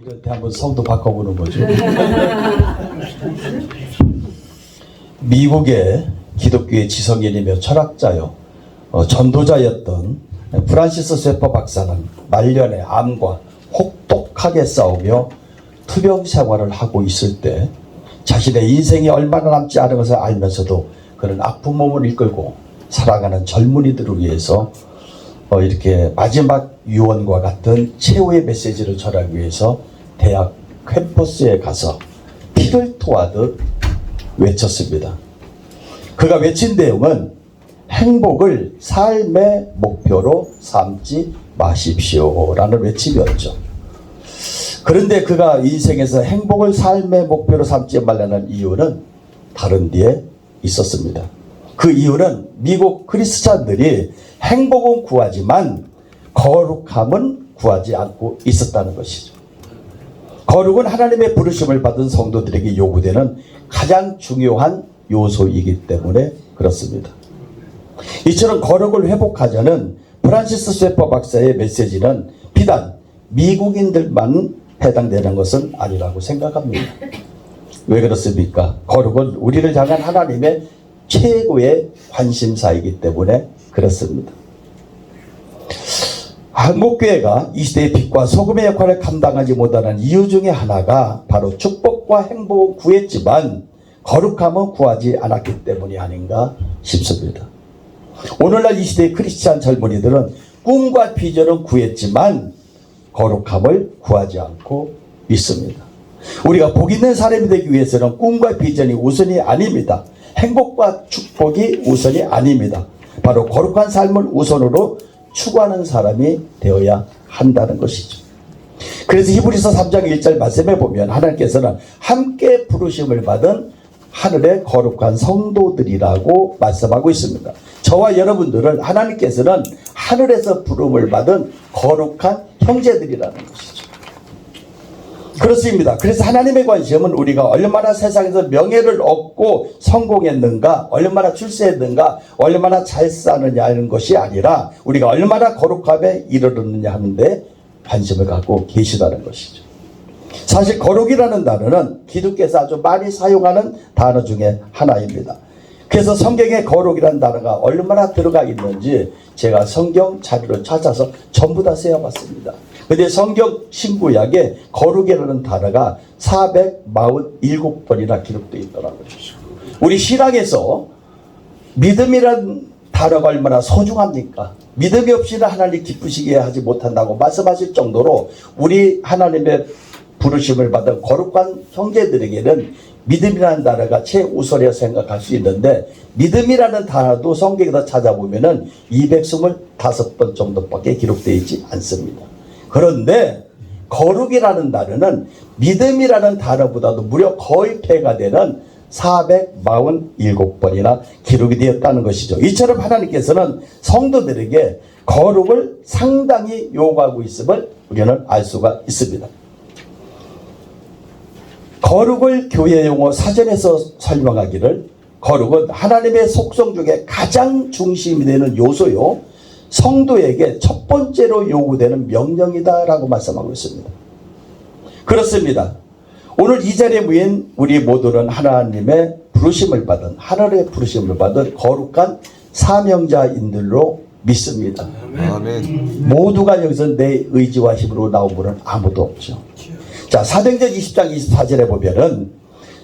이럴 때 한번 성도 바꿔보는 거죠. 미국의 기독교의 지성인이며 철학자요 전도자였던 프란시스 쇠퍼 박사는 말년에 암과 혹독하게 싸우며 투병 생활을 하고 있을 때 자신의 인생이 얼마나 남지 않은 것을 알면서도 그는 아픈 몸을 이끌고 살아가는 젊은이들을 위해서 이렇게 마지막 유언과 같은 최후의 메시지를 전하기 위해서 대학 캠퍼스에 가서 피를 토하듯 외쳤습니다. 그가 외친 내용은 행복을 삶의 목표로 삼지 마십시오 라는 외침이었죠. 그런데 그가 인생에서 행복을 삶의 목표로 삼지 말라는 이유는 다른 데에 있었습니다. 그 이유는 미국 크리스찬들이 행복은 구하지만 거룩함은 구하지 않고 있었다는 것이죠. 거룩은 하나님의 부르심을 받은 성도들에게 요구되는 가장 중요한 요소이기 때문에 그렇습니다. 이처럼 거룩을 회복하자는 프란시스 쇠퍼 박사의 메시지는 비단 미국인들만 해당되는 것은 아니라고 생각합니다. 왜 그렇습니까? 거룩은 우리를 향한 하나님의 최고의 관심사이기 때문에 그렇습니다. 한국교회가 이 시대의 빛과 소금의 역할을 감당하지 못하는 이유 중에 하나가 바로 축복과 행복을 구했지만 거룩함은 구하지 않았기 때문이 아닌가 싶습니다. 오늘날 이 시대의 크리스찬 젊은이들은 꿈과 비전은 구했지만 거룩함을 구하지 않고 있습니다. 우리가 복 있는 사람이 되기 위해서는 꿈과 비전이 우선이 아닙니다. 행복과 축복이 우선이 아닙니다. 바로 거룩한 삶을 우선으로 추구하는 사람이 되어야 한다는 것이죠. 그래서 히브리서 3장 1절 말씀에 보면 하나님께서는 함께 부르심을 받은 하늘의 거룩한 성도들이라고 말씀하고 있습니다. 저와 여러분들은 하나님께서는 하늘에서 부름을 받은 거룩한 형제들이라는 것이죠. 그렇습니다. 그래서 하나님의 관심은 우리가 얼마나 세상에서 명예를 얻고 성공했는가, 얼마나 출세했는가, 얼마나 잘 사느냐 하는 것이 아니라 우리가 얼마나 거룩함에 이르렀느냐 하는데 관심을 갖고 계시다는 것이죠. 사실 거룩이라는 단어는 기독교에서 아주 많이 사용하는 단어 중에 하나입니다. 그래서 성경에 거룩이라는 단어가 얼마나 들어가 있는지 제가 성경 자료를 찾아서 전부 다 세어봤습니다. 근데 성경 신구약에 거룩이라는 단어가 447번이나 기록되어 있더라고요. 우리 신앙에서 믿음이라는 단어가 얼마나 소중합니까? 믿음이 없이는 하나님 기쁘시게 하지 못한다고 말씀하실 정도로 우리 하나님의 부르심을 받은 거룩한 형제들에게는 믿음이라는 단어가 최우선이라고 생각할 수 있는데 믿음이라는 단어도 성경에서 찾아보면은 225번 정도밖에 기록되어 있지 않습니다. 그런데 거룩이라는 단어는 믿음이라는 단어보다도 무려 거의 배가 되는 447번이나 기록이 되었다는 것이죠. 이처럼 하나님께서는 성도들에게 거룩을 상당히 요구하고 있음을 우리는 알 수가 있습니다. 거룩을 교회 용어 사전에서 설명하기를 거룩은 하나님의 속성 중에 가장 중심이 되는 요소요 성도에게 첫 번째로 요구되는 명령이다 라고 말씀하고 있습니다. 그렇습니다. 오늘 이 자리에 모인 우리 모두는 하나님의 부르심을 받은 하늘의 부르심을 받은 거룩한 사명자인들로 믿습니다. 아멘. 모두가 여기서 내 의지와 힘으로 나온 분은 아무도 없죠. 자, 사도행전 20장 24절에 보면은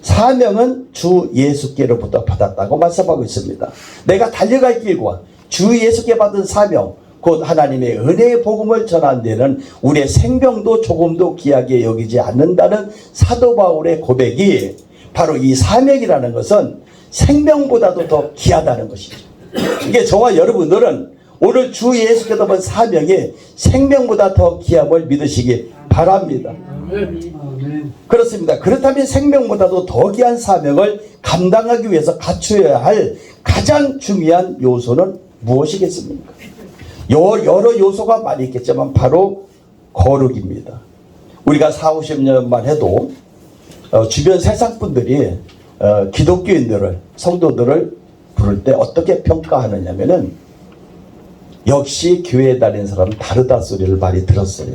사명은 주 예수께로부터 받았다고 말씀하고 있습니다. 내가 달려갈 길과 주 예수께 받은 사명, 곧 하나님의 은혜의 복음을 전하는 데는 우리의 생명도 조금도 귀하게 여기지 않는다는 사도 바울의 고백이 바로 이 사명이라는 것은 생명보다도 더 귀하다는 것이죠. 이게 저와 여러분들은 오늘 주 예수께서 받은 사명이 생명보다 더 귀함을 믿으시기 바랍니다. 그렇습니다. 그렇다면 생명보다도 더 귀한 사명을 감당하기 위해서 갖추어야 할 가장 중요한 요소는 무엇이겠습니까? 여러 요소가 많이 있겠지만 바로 거룩입니다. 우리가 40-50년만 해도 주변 세상 분들이 기독교인들을 성도들을 부를 때 어떻게 평가하느냐면은 역시 교회에 다니는 사람은 다르다 소리를 많이 들었어요.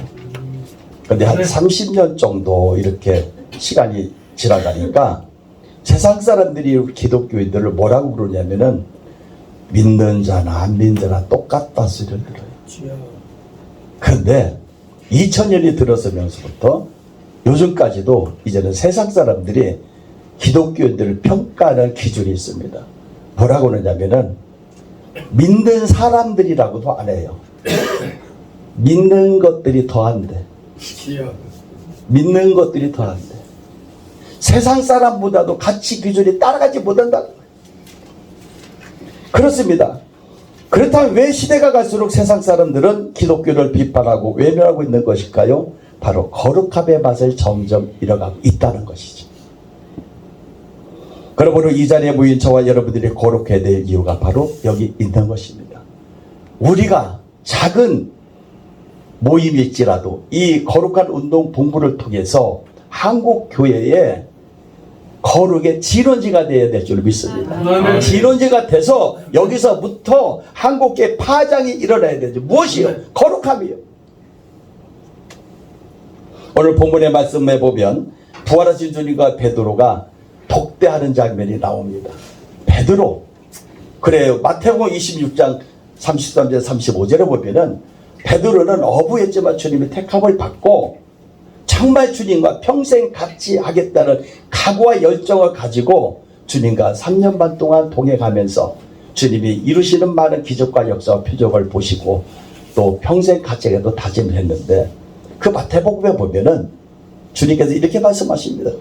근데 한 30년 정도 이렇게 시간이 지나가니까 세상 사람들이 기독교인들을 뭐라고 부르냐면은 믿는 자나 안 믿는 자나 똑같다 소리를 들어요. 그런데 2000년이 들어서면서부터 요즘까지도 이제는 세상 사람들이 기독교인들을 평가하는 기준이 있습니다. 뭐라고 하냐면은 믿는 사람들이라고도 안 해요. 믿는 것들이 더한데. 믿는 것들이 더한데. 세상 사람보다도 가치 기준이 따라가지 못한다. 그렇습니다. 그렇다면 왜 시대가 갈수록 세상 사람들은 기독교를 비판하고 외면하고 있는 것일까요? 바로 거룩함의 맛을 점점 잃어가고 있다는 것이죠. 그러므로 이 자리에 모인 저와 여러분들이 거룩해야 될 이유가 바로 여기 있는 것입니다. 우리가 작은 모임일지라도 이 거룩한 운동 본부를 통해서 한국 교회에 거룩의 진원지가 되어야 될 줄 믿습니다. 진원지가 돼서 여기서부터 한국교회 파장이 일어나야 되죠. 무엇이요? 거룩함이요. 오늘 본문의 말씀에 보면 부활하신 주님과 베드로가 독대하는 장면이 나옵니다. 베드로, 그래요. 마태복음 26장 33절 35절에 보면은 베드로는 어부였지만 주님이 택함을 받고 정말 주님과 평생 같이 하겠다는 각오와 열정을 가지고 주님과 3년 반 동안 동행하면서 주님이 이루시는 많은 기적과 역사와 표적을 보시고 또 평생 같이 하기도 다짐을 했는데, 그 마태복음에 보면은 주님께서 이렇게 말씀하십니다.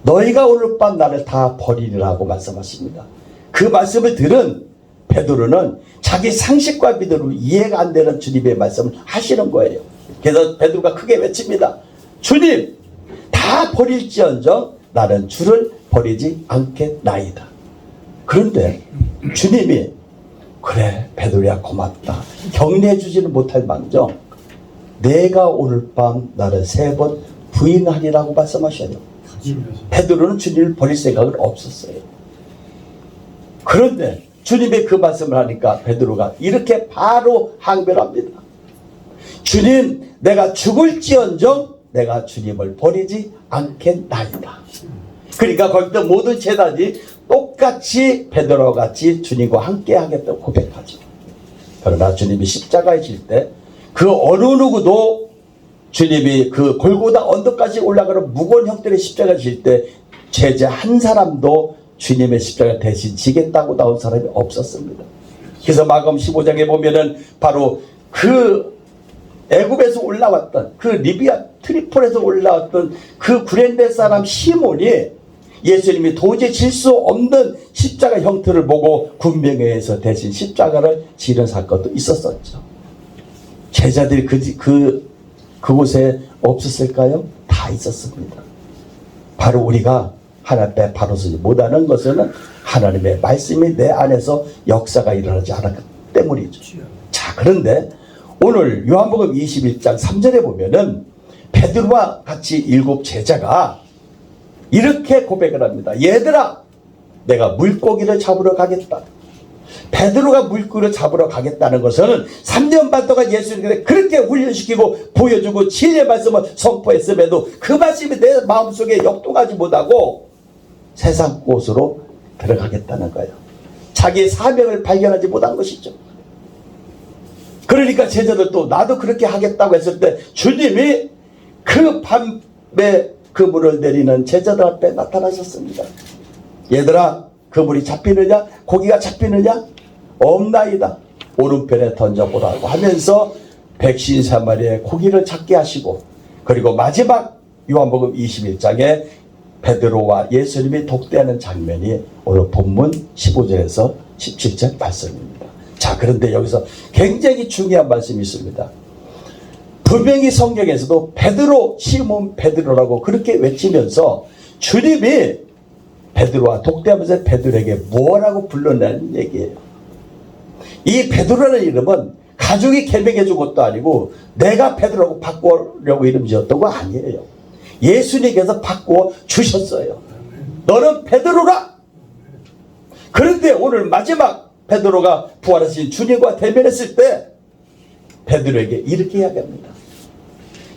너희가 오늘 밤 나를 다 버리리라고 말씀하십니다. 그 말씀을 들은 베드로는 자기 상식과 믿음으로 이해가 안 되는 주님의 말씀을 하시는 거예요. 그래서 베드로가 크게 외칩니다. 주님, 다 버릴지언정 나는 주를 버리지 않겠나이다. 그런데 주님이 그래 베드로야 고맙다, 격려해 주지는 못할 망정 내가 오늘 밤 나를 3번 부인하리라고 말씀하셔요. 베드로는 주님을 버릴 생각은 없었어요. 그런데 주님의 그 말씀을 하니까 베드로가 이렇게 바로 항변합니다. 주님, 내가 죽을지언정 내가 주님을 버리지 않겠나이다. 그러니까 거기서 모든 제자들이 똑같이 베드로와 같이 주님과 함께 하겠다고 고백하죠. 그러나 주님이 십자가에 질 때 그 어느 누구도 주님이 그 골고다 언덕까지 올라가는 무거운 형태의 십자가에 질 때 제자 한 사람도 주님의 십자가 대신 지겠다고 나온 사람이 없었습니다. 그래서 마가복음 15장에 보면은 바로 그 애굽에서 올라왔던 그 리비아 트리폴에서 올라왔던 그 구레네 사람 시몬이 예수님이 도저히 질 수 없는 십자가 형태를 보고 군병회에서 대신 십자가를 지는 사건도 있었었죠. 제자들이 그곳에 없었을까요? 다 있었습니다. 바로 우리가 하나님 앞에 바로 서지 못하는 것은 하나님의 말씀이 내 안에서 역사가 일어나지 않았기 때문이죠. 자, 그런데 오늘 요한복음 21장 3절에 보면은 베드로와 같이 7 제자가 이렇게 고백을 합니다. 얘들아, 내가 물고기를 잡으러 가겠다. 베드로가 물고기를 잡으러 가겠다는 것은 3년 반 동안 예수님께 그렇게 훈련시키고 보여주고 진리의 말씀을 선포했음에도 그 말씀이 내 마음속에 역동하지 못하고 세상 곳으로 들어가겠다는 거예요. 자기의 사명을 발견하지 못한 것이죠. 그러니까 제자들도 나도 그렇게 하겠다고 했을 때 주님이 그 밤에 그물을 내리는 제자들 앞에 나타나셨습니다. 얘들아, 그물이 잡히느냐? 고기가 잡히느냐? 없나이다. 오른편에 던져보라고 하면서 백신 3마리의 고기를 잡게 하시고, 그리고 마지막 요한복음 21장에 베드로와 예수님이 독대하는 장면이 오늘 본문 15절에서 17절 말씀입니다. 자, 그런데 여기서 굉장히 중요한 말씀이 있습니다. 분명히 성경에서도 베드로, 시몬 베드로라고 그렇게 외치면서 주님이 베드로와 독대하면서 베드로에게 뭐라고 불러내는 얘기예요. 이 베드로라는 이름은 가족이 개명해 준 것도 아니고 내가 베드로라고 바꾸려고 이름 지었던 거 아니에요. 예수님께서 바꾸어 주셨어요. 너는 베드로라. 그런데 오늘 마지막 베드로가 부활하신 주님과 대면했을 때 베드로에게 이렇게 이야기합니다.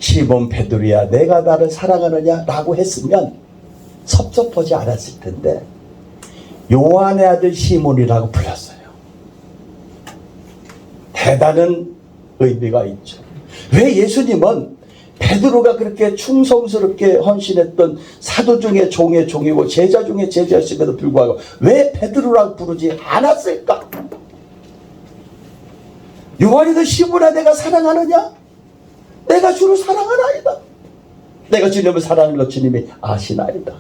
시몬 베드로야 내가 나를 사랑하느냐 라고 했으면 섭섭하지 않았을 텐데 요한의 아들 시몬이라고 불렀어요. 대단한 의미가 있죠. 왜 예수님은 베드로가 그렇게 충성스럽게 헌신했던 사도 중에 종의 종이고 제자 중에 제자였음에도 불구하고 왜 베드로라고 부르지 않았을까? 요한이도 시몬아 내가 사랑하느냐? 내가 주를 사랑하나이다. 내가 주님을 사랑하는 것 주님이 아시나이다.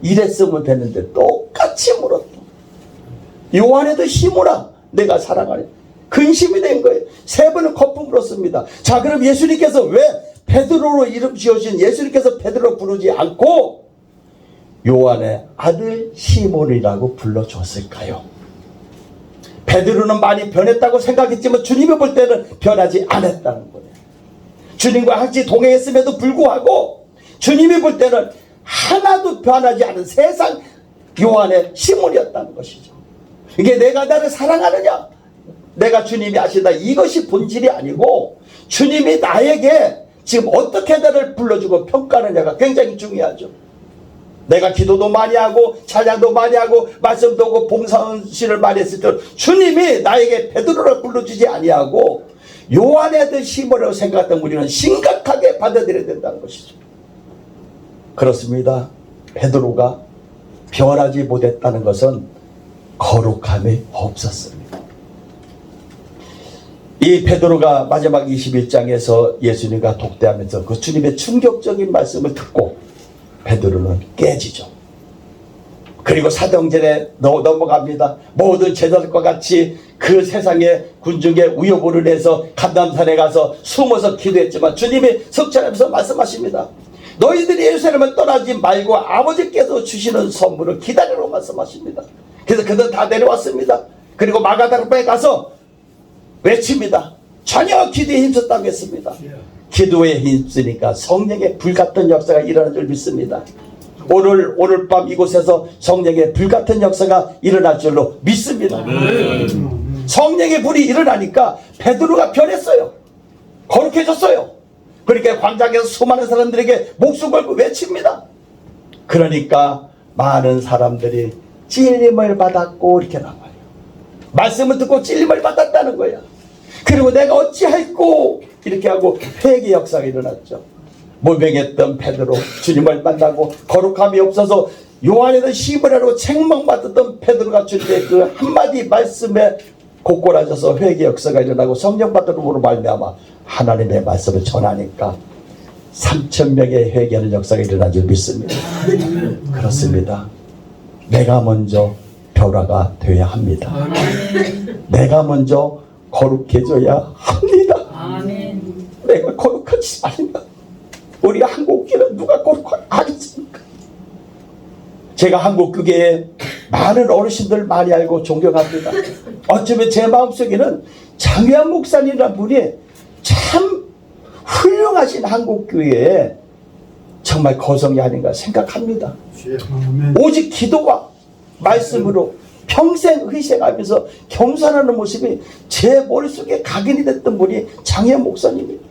이랬으면 되는데 똑같이 물었다. 요한에도 시몬아 내가 사랑하니 근심이 된 거예요. 세 번을 거품 물었습니다. 자 그럼 예수님께서 왜 베드로로 이름 지어진 예수님께서 베드로 부르지 않고 요한의 아들 시몬이라고 불러줬을까요? 베드로는 많이 변했다고 생각했지만 주님이 볼 때는 변하지 않았다는 거예요. 주님과 같이 동행했음에도 불구하고 주님이 볼 때는 하나도 변하지 않은 세상 요한의 시몬이었다는 것이죠. 이게 내가 나를 사랑하느냐 내가 주님이 아시다 이것이 본질이 아니고 주님이 나에게 지금 어떻게 나를 불러주고 평가하느냐가 굉장히 중요하죠. 내가 기도도 많이 하고 찬양도 많이 하고 말씀도 하고 봉사헌신을 많이 했을 때 주님이 나에게 베드로를 불러주지 아니하고 요한의 아들 시몬이라고 생각했던 우리는 심각하게 받아들여야 된다는 것이죠. 그렇습니다. 베드로가 변하지 못했다는 것은 거룩함이 없었습니다. 이 베드로가 마지막 21장에서 예수님과 독대하면서 그 주님의 충격적인 말씀을 듣고 베드로는 깨지죠. 그리고 사도행전에 넘어갑니다. 모든 제자들과 같이 그 세상의 군중의 우여곡을 해서 감람산에 가서 숨어서 기도했지만 주님이 석찬하면서 말씀하십니다. 너희들이 예루살렘을 떠나지 말고 아버지께서 주시는 선물을 기다리라고 말씀하십니다. 그래서 그들 다 내려왔습니다. 그리고 마가다락방에 가서 외칩니다. 전혀 기도에 힘썼다고 했습니다. 기도에 힘쓰니까 성령의 불같은 역사가 일어날 줄 믿습니다. 오늘 밤 이곳에서 성령의 불같은 역사가 일어날 줄로 믿습니다. 성령의 불이 일어나니까 베드로가 변했어요. 거룩해졌어요. 그러니까 광장에서 수많은 사람들에게 목숨 걸고 외칩니다. 그러니까 많은 사람들이 찔림을 받았고 이렇게 나와요. 말씀을 듣고 찔림을 받았다는 거야. 그리고 내가 어찌할꼬 이렇게 하고 회개 역사가 일어났죠. 무명했던 베드로 주님을 만나고 거룩함이 없어서 요한에는 시몬이라고 책망받았던 베드로가 주님의 그 한마디 말씀에 고꾸라져서 회개 역사가 일어나고 성령 받음으로 말미암아 하나님의 말씀을 전하니까 3,000명의 회개하는 역사가 일어난 줄 믿습니다. 그렇습니다. 내가 먼저 변화가 되어야 합니다. 내가 먼저 거룩해져야 합니다. 내가 거룩하지 않으면 우리 한국교회는 누가 거룩하겠습니까? 제가 한국교회에 많은 어르신들 많이 알고 존경합니다. 어쩌면 제 마음속에는 장유한 목사님이라는 분이 참 훌륭하신 한국교회에 정말 거성이 아닌가 생각합니다. 오직 기도와 말씀으로 평생 희생하면서 겸손하는 모습이 제 머릿속에 각인이 됐던 분이 장유한 목사님입니다.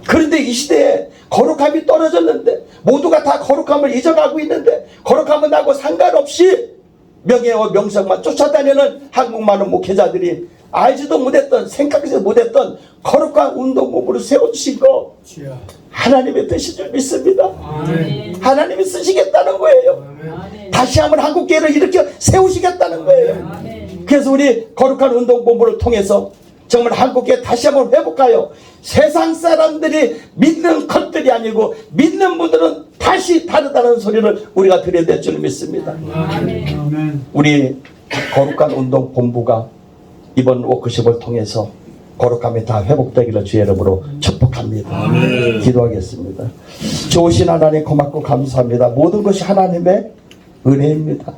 그런데 이 시대에 거룩함이 떨어졌는데 모두가 다 거룩함을 잊어가고 있는데 거룩함은 나하고 상관없이 명예와 명성만 쫓아다니는 한국 많은 목회자들이 알지도 못했던 생각지도 못했던 거룩한 운동몸으로 세워주신 거 하나님의 뜻인 줄 믿습니다. 하나님이 쓰시겠다는 거예요. 다시 한번 한국교회를 일으켜 세우시겠다는 거예요. 그래서 우리 거룩한 운동본부를 통해서 정말 한국교회 다시 한번 회복하여 세상 사람들이 믿는 것들이 아니고 믿는 분들은 다시 다르다는 소리를 우리가 드려야 될 줄 믿습니다. 우리 거룩한 운동본부가 이번 워크숍을 통해서 거룩함이 다 회복되기를 주의 이름으로 축복합니다. 기도하겠습니다. 좋으신 하나님 고맙고 감사합니다. 모든 것이 하나님의 은혜입니다.